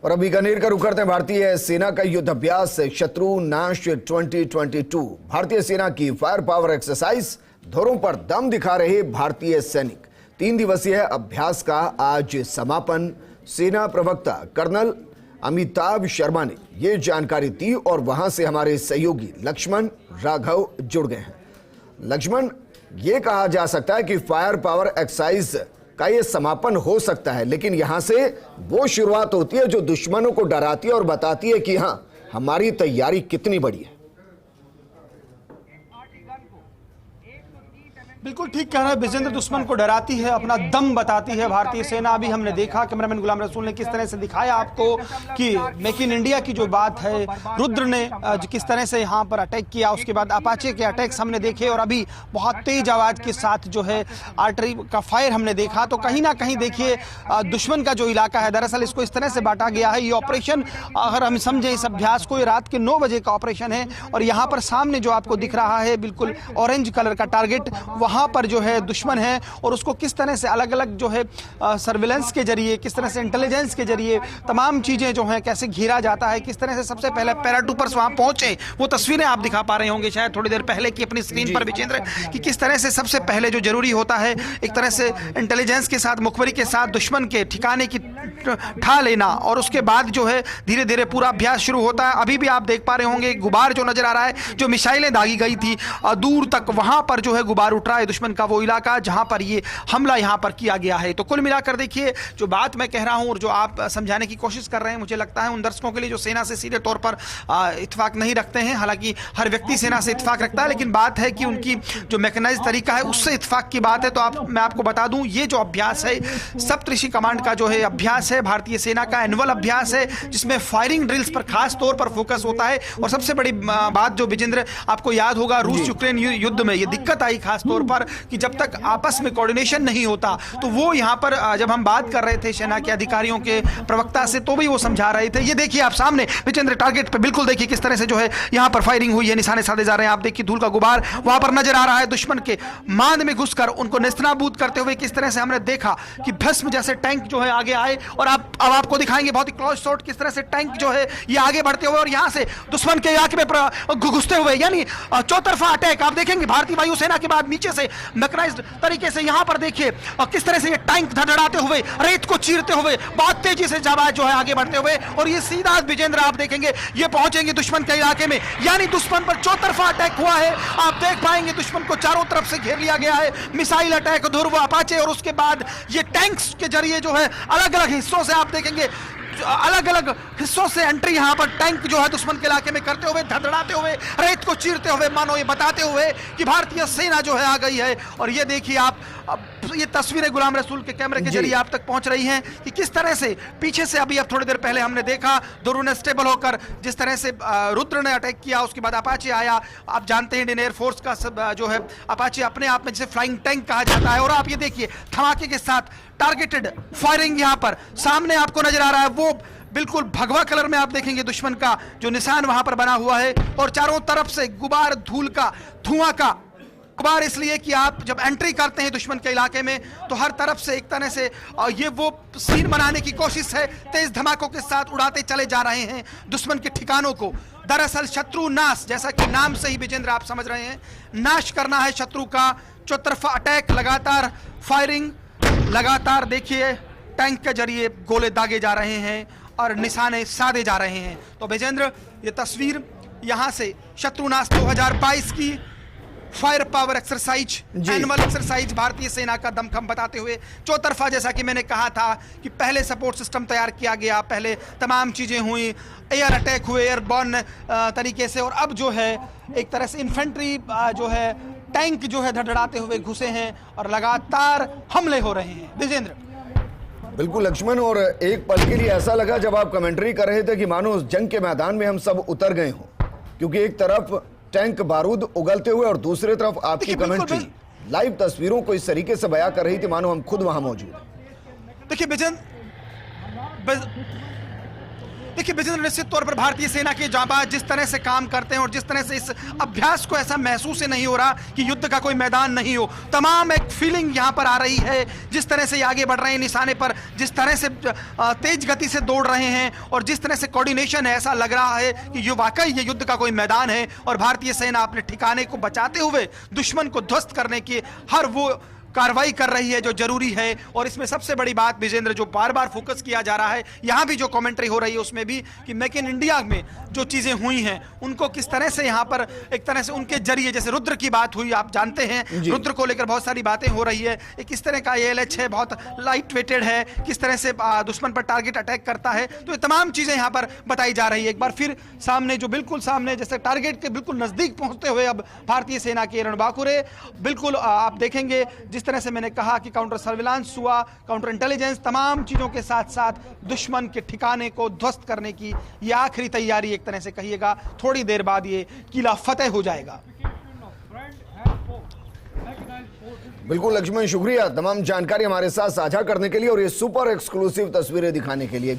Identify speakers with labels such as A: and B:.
A: और अब बीकानेर का रुख करते हैं भारतीय सेना का युद्ध अभ्यास शत्रु नाश 2022। भारतीय सेना की फायर पावर एक्सरसाइज, धुरों पर दम दिखा रहे भारतीय सैनिक। 3 दिवसीय अभ्यास का आज समापन। सेना प्रवक्ता कर्नल अमिताभ शर्मा ने ये जानकारी दी और वहां से हमारे सहयोगी लक्ष्मण राघव जुड़ गए हैं। लक्ष्मण, ये कहा जा सकता है कि फायर पावर एक्सरसाइज का ये समापन हो सकता है, लेकिन यहां से वो शुरुआत होती है जो दुश्मनों को डराती है और बताती है कि हां, हमारी तैयारी कितनी बड़ी है।
B: बिल्कुल ठीक कह रहा है विजेंद्र, दुश्मन को डराती है, अपना दम बताती है भारतीय सेना। अभी हमने देखा, कैमरामैन गुलाम रसूल ने किस तरह से दिखाया आपको कि मेक इन इंडिया की जो बात है, रुद्र ने किस तरह से यहाँ पर अटैक किया, उसके बाद अपाचे के अटैक्स हमने देखे और अभी बहुत तेज आवाज के साथ जो है आर्टरी का फायर हमने देखा। तो कहीं ना कहीं देखिए दुश्मन का जो इलाका है, दरअसल इसको इस तरह से बांटा गया है। ये ऑपरेशन, अगर हम समझे इस अभ्यास को, ये रात के 9 बजे का ऑपरेशन है और यहाँ पर सामने जो आपको दिख रहा है बिल्कुल ऑरेंज कलर का टारगेट, वहां पर जो है दुश्मन है और उसको किस तरह से अलग अलग जो है सर्विलेंस के जरिए, किस तरह से इंटेलिजेंस के जरिए तमाम चीजें जो है कैसे घेरा जाता है, किस तरह से सबसे पहले पैराट्रूपर्स वहां पहुंचे। वो तस्वीरें आप दिखा पा रहे होंगे शायद थोड़ी देर पहले की अपनी स्क्रीन पर विजेंद्र, कि किस तरह से सबसे पहले जो जरूरी होता है एक तरह से इंटेलिजेंस के साथ, मुखबरी के साथ दुश्मन के ठिकाने की ठा लेना और उसके बाद जो है धीरे धीरे पूरा अभ्यास शुरू होता है। अभी भी आप देख पा रहे होंगे गुबार जो नजर आ रहा है, जो मिसाइलें दागी गई थी दूर तक, वहां पर जो है गुबार उठ रहा है दुश्मन का वो इलाका जहां पर ये हमला यहां पर किया गया है। तो कुल मिलाकर देखिए जो बात मैं कह रहा हूं और जो आप समझाने की कोशिश कर रहे हैं, मुझे लगता है उन दर्शकों के लिए जो सेना से सीधे तौर पर इत्तेफाक नहीं रखते हैं, हालांकि हर व्यक्ति सेना से इत्तेफाक रखता है, लेकिन बात है कि उनकी जो मैकेनाइज तरीका है उससे इत्तेफाक की बात है। तो मैं आपको बता दूं, ये जो अभ्यास है सप्तऋषि कमांड का जो है अभ्यास है, भारतीय सेना का एनुअल अभ्यास है, जिसमें फायरिंग ड्रिल्स पर खास तौर पर फोकस होता है। और सबसे बड़ी बात जो विजेंद्र आपको याद होगा, रूस यूक्रेन युद्ध में ये दिक्कत आई खास तौर पर कि जब तक आपस में कोऑर्डिनेशन नहीं होता, तो वो यहां पर जब हम बात कर रहे थे सेना के अधिकारियों के प्रवक्ता से, तो भी वो समझा रहे थे। ये देखिए आप सामने विजेंद्र टारगेट पे बिल्कुल देखिए किस तरह से जो है यहां पर फायरिंग हुई है, निशाने साधे जा रहे हैं। आप देखिए धूल का गुबार वहां पर नजर आ रहा है, दुश्मन के मांद में घुसकर उनको नेस्तनाबूद करते हुए किस तरह से हमने देखा कि भस्म जैसे टैंक जो है आगे आए। और अब आपको दिखाएंगे बहुत ही क्लोज शॉट किस तरह से टैंक जो है ये आगे बढ़ते हुए और यहां से दुश्मन के इलाके में घुसते हुए, यानी चौतरफा अटैक आप देखेंगे भारतीय वायुसेना के बाद नीचे से मैकेनाइज्ड तरीके से यहां पर देखिए और किस तरह से ये टैंक धड़धड़ाते हुए, रेत को चीरते हुए, बहुत तेजी से जाबाज जो है आगे बढ़ते हुए, और ये सीधा विजेंद्र आप देखेंगे ये पहुंचेंगे दुश्मन के इलाके में। यानी दुश्मन पर चौतरफा अटैक हुआ है। आप देख पाएंगे दुश्मन को चारों तरफ से घेर लिया गया है, मिसाइल अटैक, ध्रुव, अपाचे, और उसके बाद ये टैंक्स के जरिए जो है अलग अलग हिस्सों से आप देखेंगे, अलग अलग हिस्सों से एंट्री यहां पर टैंक जो है दुश्मन के इलाके में करते हुए, धड़धड़ाते हुए, रेत को चीरते हुए, मानो ये बताते हुए कि भारतीय सेना जो है आ गई है। और ये देखिए आप, ये तस्वीरें गुलाम रसूल के कैमरे के जरिए आप तक पहुंच रही हैं कि किस तरह से पीछे से अभी अब थोड़ी देर पहले हमने देखा दोनों स्टेबल होकर जिस तरह से रुद्र ने अटैक किया, उसके बाद अपाचे आया। आप जानते हैं इंडियन एयरफोर्स का सब जो है अपाचे अपने आप में जिसे फ्लाइंग टैंक कहा जाता है। और आप ये देखिए धमाके के साथ टारगेटेड फायरिंग यहां पर सामने आपको नजर आ रहा है, वो बिल्कुल भगवा कलर में आप देखेंगे दुश्मन का जो निशान वहां पर बना हुआ है, और चारों तरफ से गुबार, धूल का, धुआं का गुबार, इसलिए कि आप जब एंट्री करते हैं दुश्मन के इलाके में तो हर तरफ से एक तरह से ये वो सीन बनाने की कोशिश है, तेज धमाकों के साथ उड़ाते चले जा रहे हैं दुश्मन के ठिकानों को। दरअसल शत्रु नाश, जैसा कि नाम से ही विजेंद्र आप समझ रहे हैं, नाश करना है शत्रु का। चौतरफा अटैक, लगातार फायरिंग, लगातार देखिए टैंक के जरिए गोले दागे जा रहे हैं और निशाने साधे जा रहे हैं। तो विजेंद्र, ये तस्वीर यहां से शत्रुनाश 2022 की fire power exercise, annual exercise भारतीय सेना का दमखम बताते हुए चौतरफा, जैसा कि मैंने कहा था कि पहले सपोर्ट सिस्टम तैयार किया गया, पहले तमाम चीजें हुई, एयर अटैक हुए एयरबॉर्न तरीके से, और अब जो है एक तरह से इन्फेंट्री जो है टैंक जो है धड़धड़ाते हुए घुसे हैं और लगातार हमले हो रहे हैं। विजेंद्र,
A: बिल्कुल लक्ष्मण, और एक पल के लिए ऐसा लगा जब आप कमेंट्री कर रहे थे कि मानो उस जंग के मैदान में हम सब उतर गए हों, क्योंकि एक तरफ टैंक बारूद उगलते हुए और दूसरी तरफ आपकी कमेंट्री लाइव तस्वीरों को इस तरीके से बयां कर रही थी मानो हम खुद वहां मौजूद हैं।
B: देखिए देखिए विजेंद्र, निश्चित तौर पर भारतीय सेना के जांबाज जिस तरह से काम करते हैं और जिस तरह से इस अभ्यास को ऐसा महसूस ही नहीं हो रहा कि युद्ध का कोई मैदान नहीं हो, तमाम एक फीलिंग यहां पर आ रही है। जिस तरह से ये आगे बढ़ रहे हैं निशाने पर, जिस तरह से तेज गति से दौड़ रहे हैं और जिस तरह से कोऑर्डिनेशन है, ऐसा लग रहा है कि ये वाकई ये युद्ध का कोई मैदान है और भारतीय सेना अपने ठिकाने को बचाते हुए दुश्मन को ध्वस्त करने की हर वो कार्रवाई कर रही है जो जरूरी है। और इसमें सबसे बड़ी बात विजेंद्र, जो बार बार फोकस किया जा रहा है, यहां भी जो कमेंट्री हो रही है उसमें भी, कि मेक इन इंडिया में जो चीजें हुई हैं उनको किस तरह से यहां पर एक तरह से उनके जरिए, जैसे रुद्र की बात हुई, आप जानते हैं रुद्र को लेकर बहुत सारी बातें हो रही है, किस तरह का ALH है, बहुत लाइट वेटेड है, किस तरह से दुश्मन पर टारगेट अटैक करता है, तो ये तमाम चीजें यहां पर बताई जा रही है। एक बार फिर सामने, जो बिल्कुल सामने, जैसे टारगेट के बिल्कुल नजदीक पहुंचते हुए अब भारतीय सेना के रणबांकुरे, बिल्कुल आप देखेंगे जिस तरह से मैंने कहा कि काउंटर सर्विलांस हुआ, काउंटर इंटेलिजेंस, तमाम चीजों के साथ साथ दुश्मन के ठिकाने को ध्वस्त करने की ये आखिरी तैयारी एक तरह से कहिएगा। थोड़ी देर बाद ये किला फतेह हो जाएगा।
A: बिल्कुल लक्ष्मण, शुक्रिया तमाम जानकारी हमारे साथ साझा करने के लिए और ये सुपर एक्सक्लूसिव तस्वीरें दिखाने के लिए।